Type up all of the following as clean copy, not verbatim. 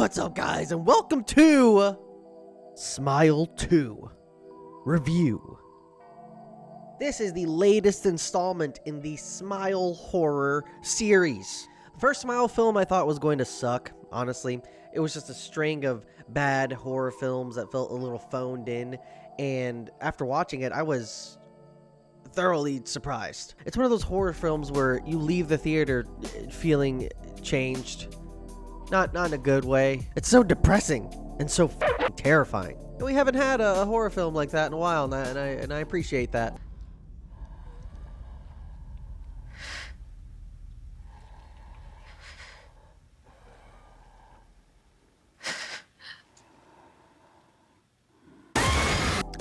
What's up, guys, and welcome to Smile 2 Review. This is the latest installment in the Smile horror series. The first Smile film I thought was going to suck, honestly. It was just a string of bad horror films that felt a little phoned in, and after watching it, I was thoroughly surprised. It's one of those horror films where you leave the theater feeling changed. Not in a good way. It's so depressing and so f***ing terrifying. And we haven't had a horror film like that in a while, and I appreciate that.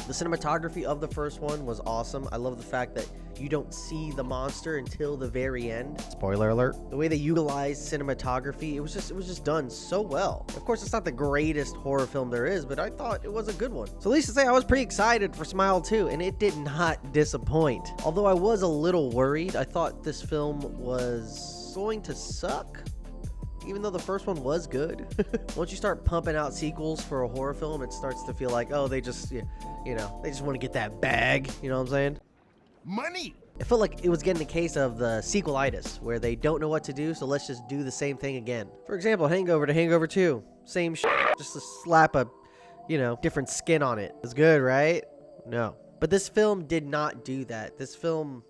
The cinematography of the first one was awesome. I love the fact that you don't see the monster until the very end. Spoiler alert. The way they utilized cinematography, it was just done so well. Of course, it's not the greatest horror film there is, but I thought it was a good one. So at least to say, I was pretty excited for Smile 2, and it did not disappoint. Although I was a little worried. I thought this film was going to suck, even though the first one was good. Once you start pumping out sequels for a horror film, it starts to feel like, oh, they just, you know, they just want to get that bag. You know what I'm saying? Money! It felt like it was getting a case of the sequelitis, where they don't know what to do, so let's just do the same thing again. For example, Hangover to Hangover 2. Same shit, just to slap a, different skin on it. It's good, right? No. But this film did not do that. This film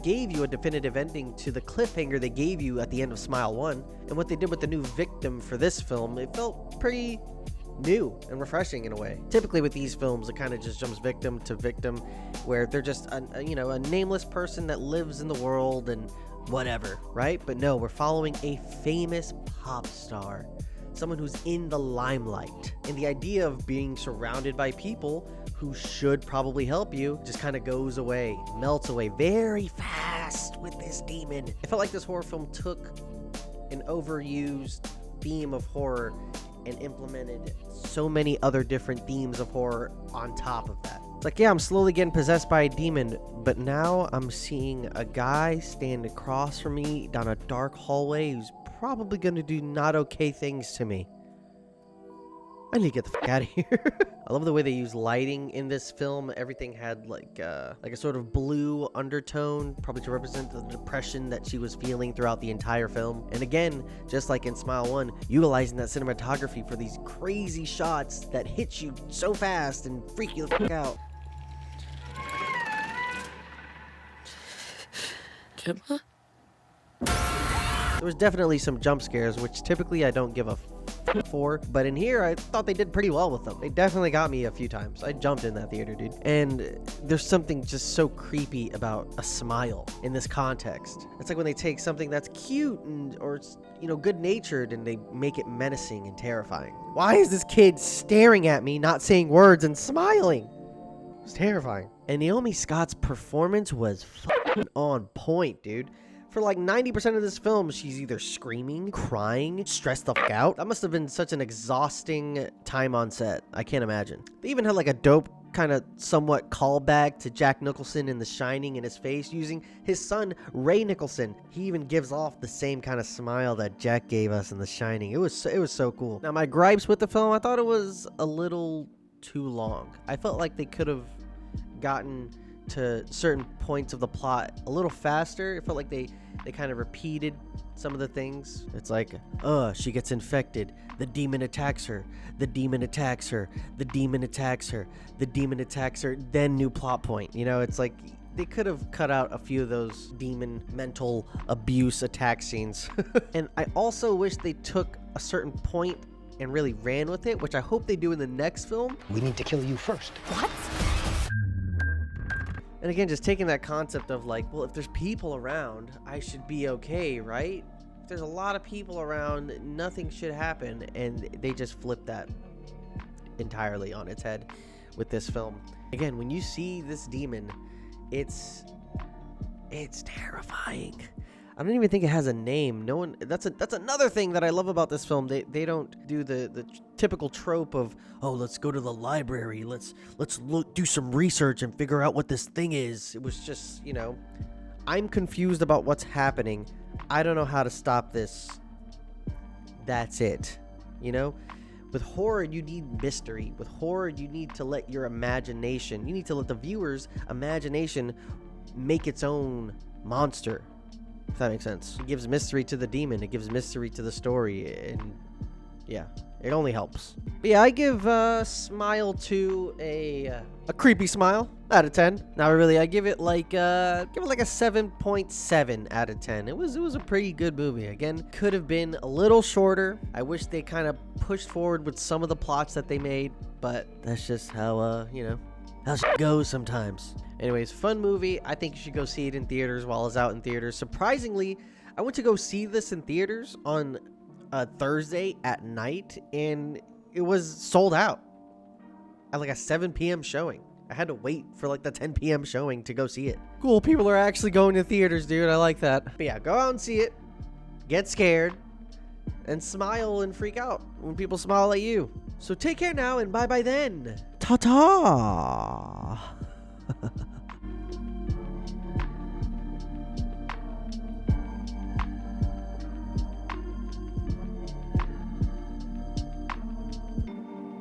gave you a definitive ending to the cliffhanger they gave you at the end of Smile 1. And what they did with the new victim for this film, it felt pretty new and refreshing in a way. Typically with these films, it kind of just jumps victim to victim, where they're just a nameless person that lives in the world and whatever, right? But no, we're following a famous pop star, someone who's in the limelight. And the idea of being surrounded by people who should probably help you just kind of goes away, melts away very fast with this demon. I felt like this horror film took an overused theme of horror and implemented so many other different themes of horror on top of that. It's like, yeah, I'm slowly getting possessed by a demon, but now I'm seeing a guy stand across from me down a dark hallway who's probably going to do not okay things to me. I need to get the fuck out of here. I love the way they use lighting in this film. Everything had like a sort of blue undertone, probably to represent the depression that she was feeling throughout the entire film. And again, just like in Smile 1, utilizing that cinematography for these crazy shots that hit you so fast and freak you the fuck out. Gemma? There was definitely some jump scares, which typically I don't give a for, but in here I thought they did pretty well with them. They definitely got me a few times. I jumped in that theater, dude. And there's something just so creepy about a smile in this context. It's like when they take something that's cute or good-natured, and they make it menacing and terrifying. Why is this kid staring at me, not saying words, and smiling? It was terrifying. And Naomi Scott's performance was fucking on point, dude. For like 90% of this film, she's either screaming, crying, stressed the fuck out. That must have been such an exhausting time on set. I can't imagine. They even had like a dope kind of somewhat callback to Jack Nicholson in The Shining in his face, using his son, Ray Nicholson. He even gives off the same kind of smile that Jack gave us in The Shining. It was so cool. Now, my gripes with the film, I thought it was a little too long. I felt like they could have gotten to certain points of the plot a little faster. It felt like they kind of repeated some of the things. It's like, she gets infected, the demon attacks her, the demon attacks her, the demon attacks her, the demon attacks her, then new plot point. It's like they could have cut out a few of those demon mental abuse attack scenes. And I also wish they took a certain point and really ran with it, which I hope they do in the next film. We need to kill you first. What? And again, just taking that concept of like, well, if there's people around, I should be okay, right? If there's a lot of people around, nothing should happen. And they just flip that entirely on its head with this film. Again, when you see this demon, it's terrifying. I don't even think it has a name. No one. That's another thing that I love about this film. They don't do the typical trope of, oh, let's go to the library. Let's do some research and figure out what this thing is. It was just, I'm confused about what's happening. I don't know how to stop this. That's it. you know? With horror, you need mystery. With horror, you need to let your imagination, you need to let the viewer's imagination make its own monster. If that makes sense. It gives mystery to the demon. It gives mystery to the story. And yeah, it only helps. But yeah, I give Smile 2 a creepy smile out of 10. Not really. I give it like a 7.7 out of 10. It was a pretty good movie. Again, could have been a little shorter. I wish they kind of pushed forward with some of the plots that they made, but that's just how how shit goes sometimes. Anyways, fun movie. I think you should go see it in theaters while it's out in theaters. Surprisingly, I went to go see this in theaters on Thursday at night, and it was sold out at like a 7 p.m. showing. I had to wait for like the 10 p.m. showing to go see it. Cool, people are actually going to theaters, dude. I like that. But yeah, go out and see it. Get scared. And smile and freak out when people smile at you. So take care now, and bye-bye then. Ta-ta!